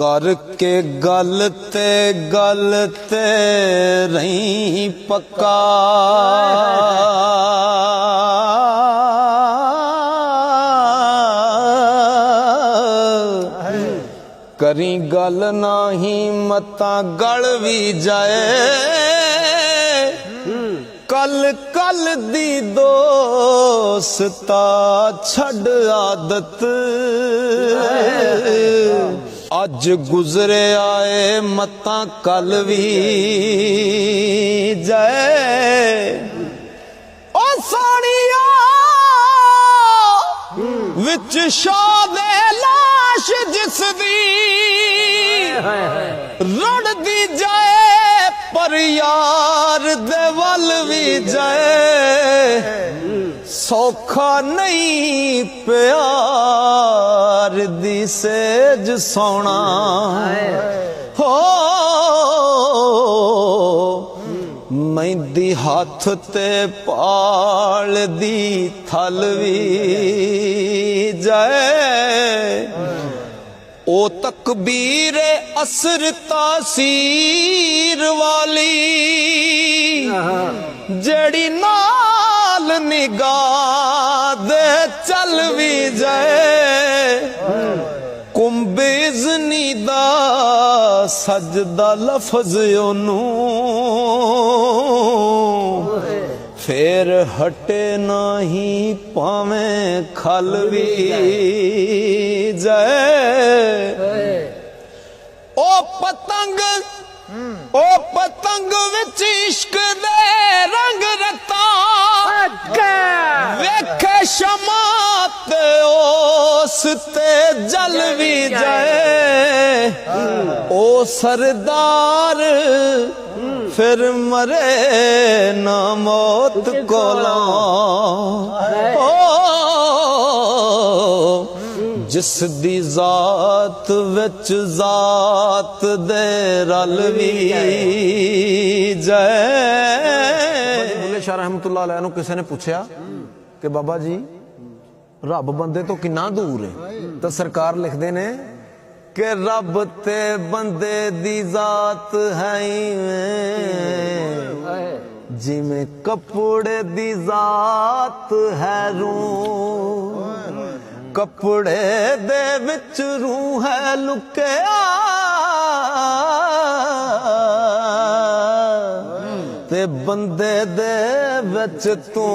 करके गल ते रही पक्का करी गल नाही मता गल भी जाए कल कल दी दोस्ता छड़ आदत अज गुजरे आए मता कल भी जाए ओ सोनिया विच शादे लाश जिस दी रुड़दी जाए पर यार दे वल भी जाए सौखा नहीं प्यार दी सेज सोना हो मेहंदी हाथ ते पाल दी थल भी जाए ओ तकबीर असर तासीर वाली जड़ी नाल निगाह दे चल भी जाए कुंबिज़नी दा सजदा लफज ओनू फिर हटे नाही पावे खल भी जाए ओ पतंग विच इश्क दे रंग रता वेखे शमा ते ओस ते जल भी जाए ओ सरदार फिर मरे ना मौत कोला जिस दी जात विच जात दे रल भी जाए। बुल्ले शाह रहमतुल्लाह अलैह नूं किसी ने पूछया कि बाबा जी रब बंदे तो कितना दूर है तो सरकार लिखते ने कि रब ते बंदे दी जात है जिमें कपड़े दी जात है रूह कपड़े दे विच रूह है लुकिया ते बंदे दे विच तू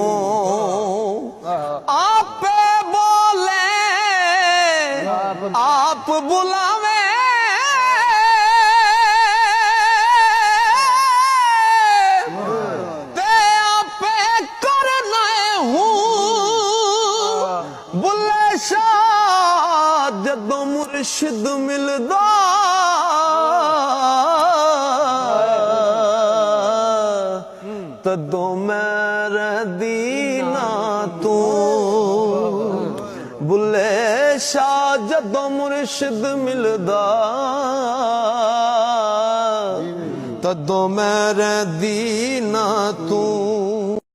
आपे बोले आप बुलावे ते आपे करना हूँ बुल्ले शाह जदों मुर्शिद मिलदा तदों मेरे दीना तू बुल्ले शाह जदों मुर्शिद मिलदा तदों मेरे दीना तू